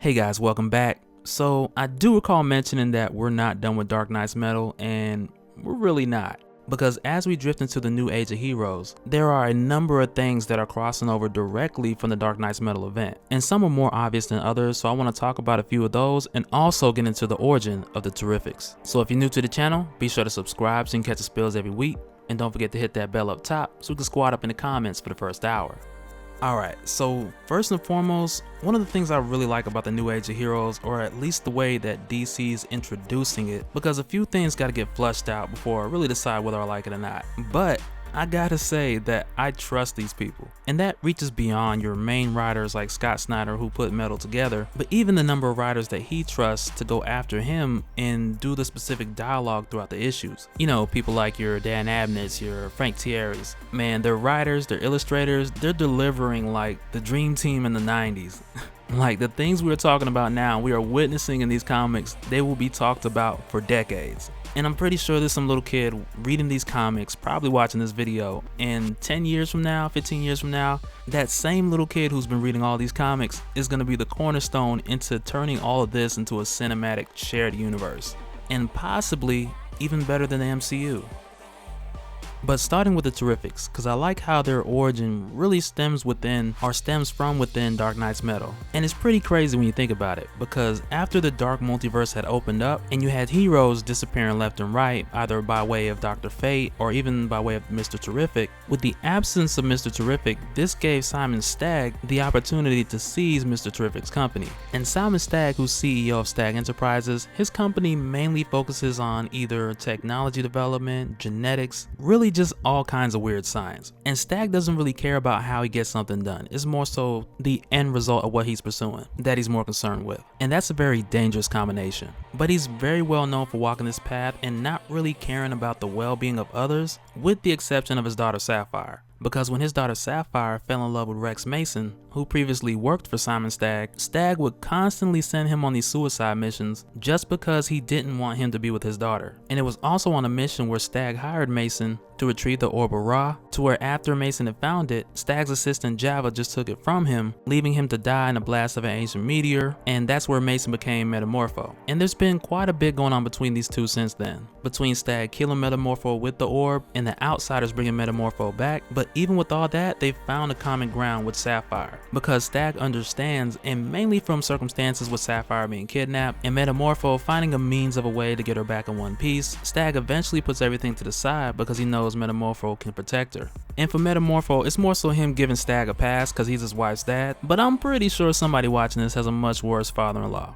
Hey guys, welcome back. So I do recall mentioning that we're not done with Dark Knight's Metal, and we're really not. Because as we drift into the new age of heroes, there are a number of things that are crossing over directly from the Dark Knight's Metal event. And some are more obvious than others, so I want to talk about a few of those and also get into the origin of the Terrifics. So if you're new to the channel, be sure to subscribe so you can catch the spills every week. And don't forget to hit that bell up top so we can squad up in the comments for the first hour. Alright, so first and foremost, one of the things I really like about the new age of heroes, or at least the way that DC's introducing it, because a few things gotta get flushed out before I really decide whether I like it or not. But I gotta say that I trust these people. And that reaches beyond your main writers like Scott Snyder who put Metal together, but even the number of writers that he trusts to go after him and do the specific dialogue throughout the issues. You know, people like your Dan Abnett's, your Frank Thierry's. Man, they're writers, they're illustrators, they're delivering like the dream team in the 90s. Like the things we're talking about now, we are witnessing in these comics, they will be talked about for decades. And I'm pretty sure there's some little kid reading these comics, probably watching this video, and 10 years from now, 15 years from now, that same little kid who's been reading all these comics is going to be the cornerstone into turning all of this into a cinematic shared universe. And possibly even better than the MCU. But starting with the Terrifics, because I like how their origin really stems from within Dark Knight's Metal. And it's pretty crazy when you think about it, because after the Dark Multiverse had opened up, and you had heroes disappearing left and right, either by way of Dr. Fate, or even by way of Mr. Terrific, with the absence of Mr. Terrific, this gave Simon Stagg the opportunity to seize Mr. Terrific's company. And Simon Stagg, who's CEO of Stagg Enterprises, his company mainly focuses on either technology development, genetics, really just all kinds of weird science. And Stagg doesn't really care about how he gets something done. It's more so the end result of what he's pursuing that he's more concerned with. And that's a very dangerous combination. But he's very well known for walking this path and not really caring about the well-being of others, with the exception of his daughter Sapphire. Because when his daughter Sapphire fell in love with Rex Mason, who previously worked for Simon Stagg, Stagg would constantly send him on these suicide missions just because he didn't want him to be with his daughter. And it was also on a mission where Stagg hired Mason to retrieve the Orb of Ra, to where after Mason had found it, Stagg's assistant Java just took it from him, leaving him to die in a blast of an ancient meteor, and that's where Mason became Metamorpho. And there's been quite a bit going on between these two since then, between Stagg killing Metamorpho with the orb and the Outsiders bringing Metamorpho back. But even with all that, they've found a common ground with Sapphire, because Stagg understands, and mainly from circumstances with Sapphire being kidnapped and Metamorpho finding a means of a way to get her back in one piece, Stagg eventually puts everything to the side because he knows Metamorpho can protect her. And for Metamorpho, it's more so him giving Stagg a pass because he's his wife's dad, but I'm pretty sure somebody watching this has a much worse father-in-law.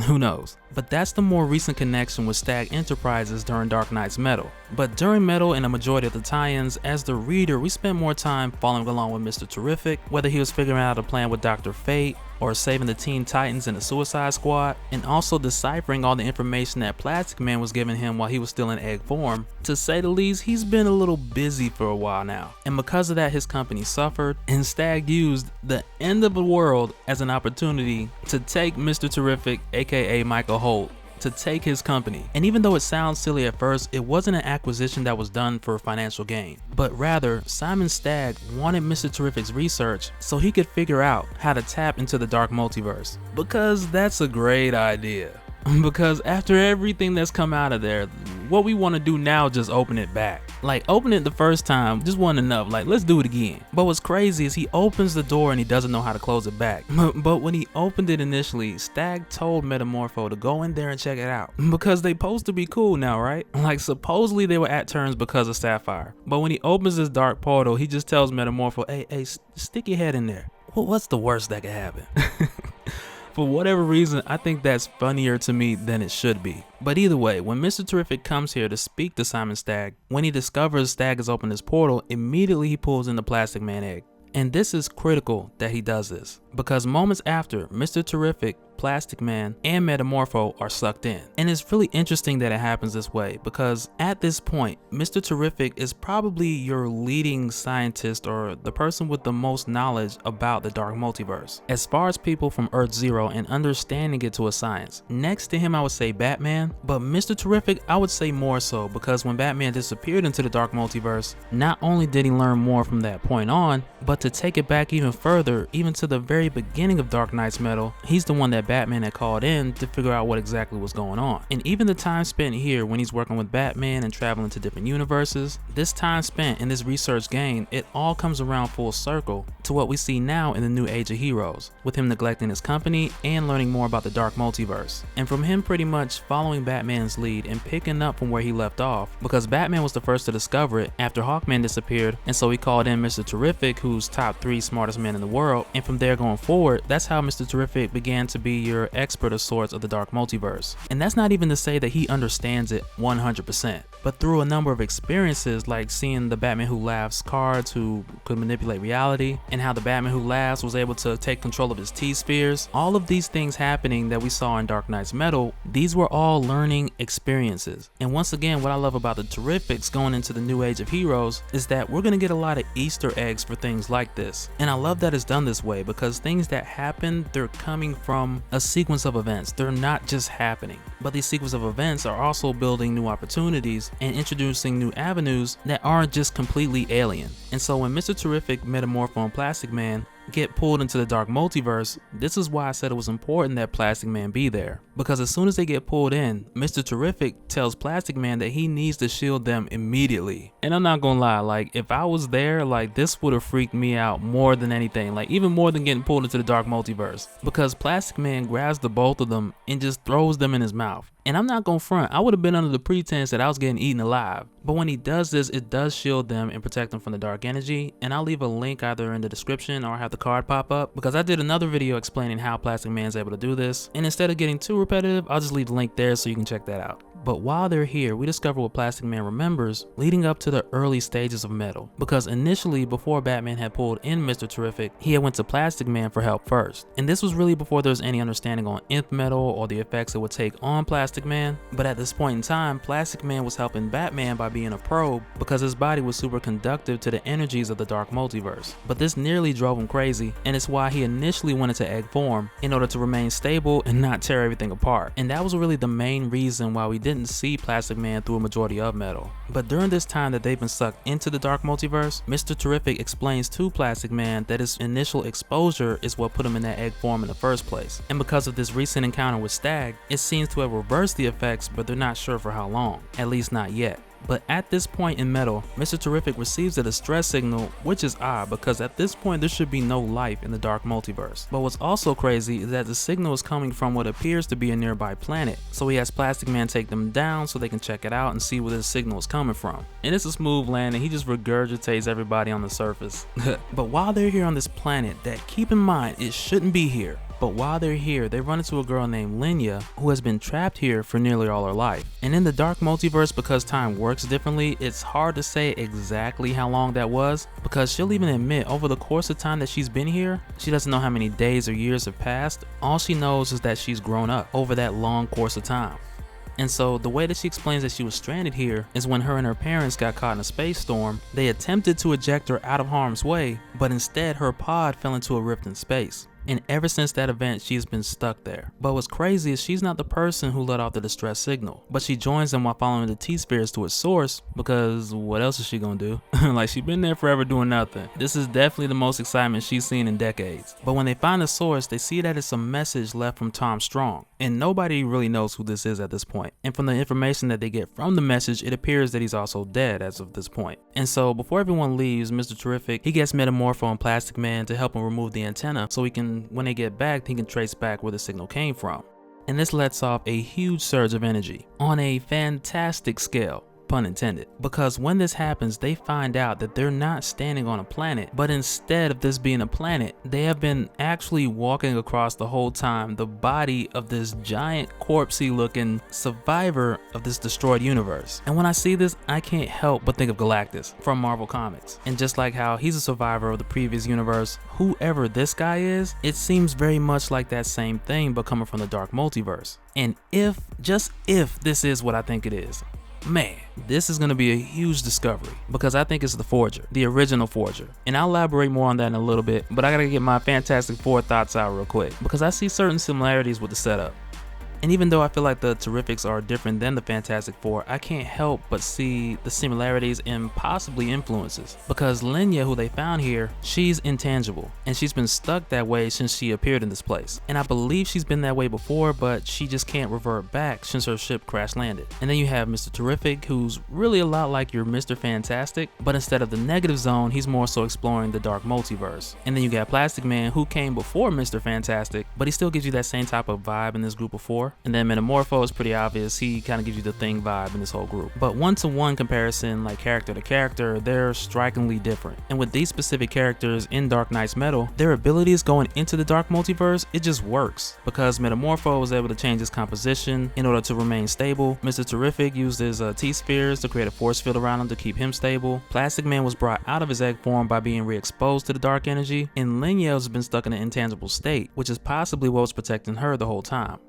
Who knows? But that's the more recent connection with Stagg Enterprises during Dark Knight's Metal. But during Metal and a majority of the tie-ins, as the reader, we spent more time following along with Mr. Terrific, whether he was figuring out a plan with Dr. Fate, or saving the Teen Titans and the Suicide Squad, and also deciphering all the information that Plastic Man was giving him while he was still in egg form. To say the least, he's been a little busy for a while now. And because of that, his company suffered, and Stagg used the end of the world as an opportunity to take Mr. Terrific, aka Michael Holt, to take his company. And even though it sounds silly at first, it wasn't an acquisition that was done for financial gain, but rather Simon Stagg wanted Mr. Terrific's research so he could figure out how to tap into the Dark Multiverse, because that's a great idea. Because after everything that's come out of there, what we want to do now is just open it back. Like, open it the first time just wasn't enough, like let's do it again. But what's crazy is he opens the door and he doesn't know how to close it back. But when he opened it initially, Stagg told Metamorpho to go in there and check it out, because they supposed to be cool now, right? Like supposedly they were at terms because of Sapphire. But when he opens this dark portal, he just tells Metamorpho, hey, stick your head in there. What's the worst that could happen? For whatever reason, I think that's funnier to me than it should be. But either way, when Mr. Terrific comes here to speak to Simon Stagg, when he discovers Stagg has opened his portal, immediately he pulls in the Plastic Man egg. And this is critical that he does this, because moments after, Mr. Terrific, Plastic Man, and Metamorpho are sucked in. And it's really interesting that it happens this way, because at this point, Mr. Terrific is probably your leading scientist, or the person with the most knowledge about the Dark Multiverse, as far as people from Earth Zero and understanding it to a science. Next to him, I would say Batman, but Mr. Terrific, I would say more so, because when Batman disappeared into the Dark Multiverse, not only did he learn more from that point on, but to take it back even further, even to the very beginning of Dark Knight's Metal, he's the one that that Batman had called in to figure out what exactly was going on. And even the time spent here when he's working with Batman and traveling to different universes, this time spent in this research gained, it all comes around full circle to what we see now in the new Age of Heroes, with him neglecting his company and learning more about the dark multiverse. And from him pretty much following Batman's lead and picking up from where he left off, because Batman was the first to discover it after Hawkman disappeared, and so he called in Mr. Terrific, who's top 3 smartest man in the world, and from there going forward, that's how Mr. Terrific began to be your expert of sorts of the dark multiverse. And that's not even to say that he understands it 100%, but through a number of experiences like seeing the Batman Who Laughs cards who could manipulate reality, and how the Batman Who Laughs was able to take control of his T-spheres, all of these things happening that we saw in Dark Knight's Metal, these were all learning experiences. And once again, what I love about the Terrifics going into the new Age of Heroes is that we're going to get a lot of Easter eggs for things like this. And I love that it's done this way, because things that happen, they're coming from a sequence of events. They're not just happening, but these sequence of events are also building new opportunities and introducing new avenues that aren't just completely alien. And so when Mr. Terrific, Metamorpho, and Plastic Man get pulled into the dark multiverse, this is why I said it was important that Plastic Man be there. Because as soon as they get pulled in, Mr. Terrific tells Plastic Man that he needs to shield them immediately. And I'm not gonna lie, like if I was there, like this would have freaked me out more than anything, like even more than getting pulled into the dark multiverse. Because Plastic Man grabs the both of them and just throws them in his mouth. And I'm not gonna front, I would have been under the pretense that I was getting eaten alive. But when he does this, it does shield them and protect them from the dark energy. And I'll leave a link either in the description or have the card pop up, because I did another video explaining how Plastic Man's able to do this. And instead of getting too repetitive, I'll just leave the link there so you can check that out. But while they're here, we discover what Plastic Man remembers leading up to the early stages of Metal. Because initially, before Batman had pulled in Mr. Terrific, he had went to Plastic Man for help first. And this was really before there was any understanding on nth metal or the effects it would take on Plastic Man. But at this point in time, Plastic Man was helping Batman by being a probe, because his body was super conductive to the energies of the dark multiverse. But this nearly drove him crazy, and it's why he initially went into egg form in order to remain stable and not tear everything apart. And that was really the main reason why we didn't see Plastic Man through a majority of Metal. But during this time that they've been sucked into the dark multiverse, Mr. Terrific explains to Plastic Man that his initial exposure is what put him in that egg form in the first place. And because of this recent encounter with Stag, it seems to have reversed the effects, but they're not sure for how long, at least not yet. But at this point in Metal, Mr. Terrific receives a distress signal, which is odd because at this point there should be no life in the dark multiverse. But what's also crazy is that the signal is coming from what appears to be a nearby planet. So he has Plastic Man take them down so they can check it out and see where this signal is coming from. And it's a smooth landing, he just regurgitates everybody on the surface. But while they're here on this planet that, keep in mind, it shouldn't be here. But while they're here, they run into a girl named Linya who has been trapped here for nearly all her life. And in the dark multiverse, because time works differently, it's hard to say exactly how long that was, because she'll even admit over the course of time that she's been here, she doesn't know how many days or years have passed. All she knows is that she's grown up over that long course of time. And so the way that she explains that she was stranded here is when her and her parents got caught in a space storm, they attempted to eject her out of harm's way, but instead her pod fell into a rift in space. And ever since that event, she's been stuck there. But what's crazy is she's not the person who let off the distress signal, but she joins them while following the T-spheres to its source, because what else is she gonna do? Like, she's been there forever doing nothing. This is definitely the most excitement she's seen in decades. But when they find the source, they see that it's a message left from Tom Strong, and nobody really knows who this is at this point. And from the information that they get from the message, it appears that he's also dead as of this point. And so before everyone leaves, Mr. Terrific, he gets Metamorpho and Plastic Man to help him remove the antenna so he can, when they get back, he can trace back where the signal came from. And this lets off a huge surge of energy on a fantastic scale, pun intended, because when this happens, they find out that they're not standing on a planet, but instead of this being a planet, they have been actually walking across the whole time the body of this giant corpsey looking survivor of this destroyed universe. And when I see this, I can't help but think of Galactus from Marvel Comics. And just like how he's a survivor of the previous universe, whoever this guy is, it seems very much like that same thing, but coming from the dark multiverse. And if, just if this is what I think it is, man, this is going to be a huge discovery, because I think it's the Forger, the original Forger. And I'll elaborate more on that in a little bit, but I gotta get my Fantastic Four thoughts out real quick, because I see certain similarities with the setup. And even though I feel like the Terrifics are different than the Fantastic Four, I can't help but see the similarities and possibly influences. Because Lenya, who they found here, she's intangible, and she's been stuck that way since she appeared in this place. And I believe she's been that way before, but she just can't revert back since her ship crash landed. And then you have Mr. Terrific, who's really a lot like your Mr. Fantastic, but instead of the negative zone, he's more so exploring the dark multiverse. And then you got Plastic Man, who came before Mr. Fantastic, but he still gives you that same type of vibe in this group of four. And then Metamorpho is pretty obvious, he kind of gives you the Thing vibe in this whole group. But one-to-one comparison, like character to character, they're strikingly different. And with these specific characters in Dark Knight's Metal, their abilities going into the dark multiverse, it just works. Because Metamorpho was able to change his composition in order to remain stable. Mr. Terrific used his T-spheres to create a force field around him to keep him stable. Plastic Man was brought out of his egg form by being re-exposed to the dark energy. And Lenya has been stuck in an intangible state, which is possibly what was protecting her the whole time.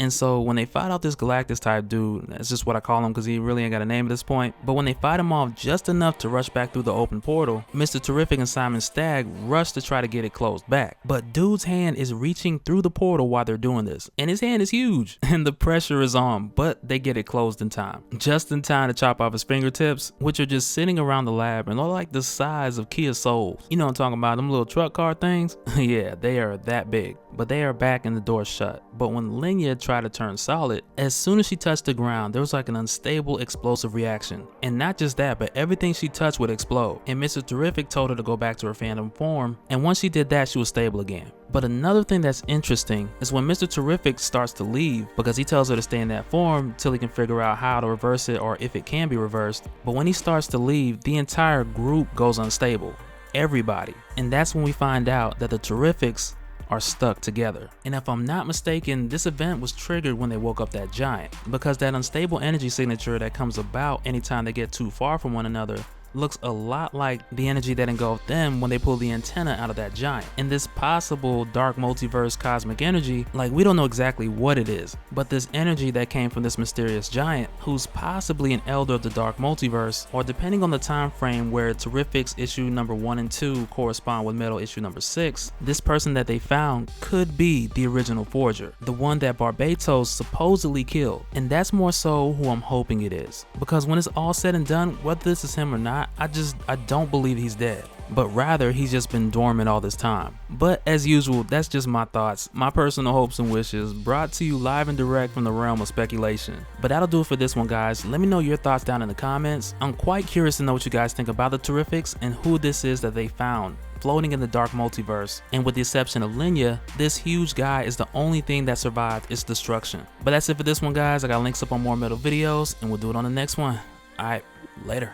And so when they fight out this Galactus type dude, that's just what I call him because he really ain't got a name at this point, but when they fight him off just enough to rush back through the open portal, Mr. Terrific and Simon Stagg rush to try to get it closed back. But dude's hand is reaching through the portal while they're doing this, and his hand is huge, and the pressure is on, but they get it closed in time. Just in time to chop off his fingertips, which are just sitting around the lab and are like the size of Kia Souls. You know what I'm talking about, them little truck car things? Yeah, they are that big. But they are back and the door shut. But when Lenya tried to turn solid, as soon as she touched the ground, there was like an unstable explosive reaction. And not just that, but everything she touched would explode. And Mr. Terrific told her to go back to her phantom form, and once she did that, she was stable again. But another thing that's interesting is when Mr. Terrific starts to leave, because he tells her to stay in that form till he can figure out how to reverse it or if it can be reversed. But when he starts to leave, the entire group goes unstable. Everybody. And that's when we find out that the Terrifics are stuck together. And if I'm not mistaken, this event was triggered when they woke up that giant, because that unstable energy signature that comes about anytime they get too far from one another looks a lot like the energy that engulfed them when they pulled the antenna out of that giant. And this possible dark multiverse cosmic energy, like we don't know exactly what it is, but this energy that came from this mysterious giant who's possibly an elder of the dark multiverse, or depending on the time frame where Terrific's issue number 1 and 2 correspond with Metal issue number 6, this person that they found could be the original Forger, the one that Barbatos supposedly killed. And that's more so who I'm hoping it is, because when it's all said and done, whether this is him or not, I don't believe he's dead, but rather he's just been dormant all this time. But as usual, that's just my thoughts, my personal hopes and wishes, brought to you live and direct from the realm of speculation. But that'll do it for this one, guys. Let me know your thoughts down in the comments. I'm quite curious to know what you guys think about the Terrifics and who this is that they found floating in the dark multiverse. And with the exception of Lenya, this huge guy is the only thing that survived its destruction. But that's it for this one, guys. I got links up on more Metal videos, and we'll do it on the next one. Alright, later.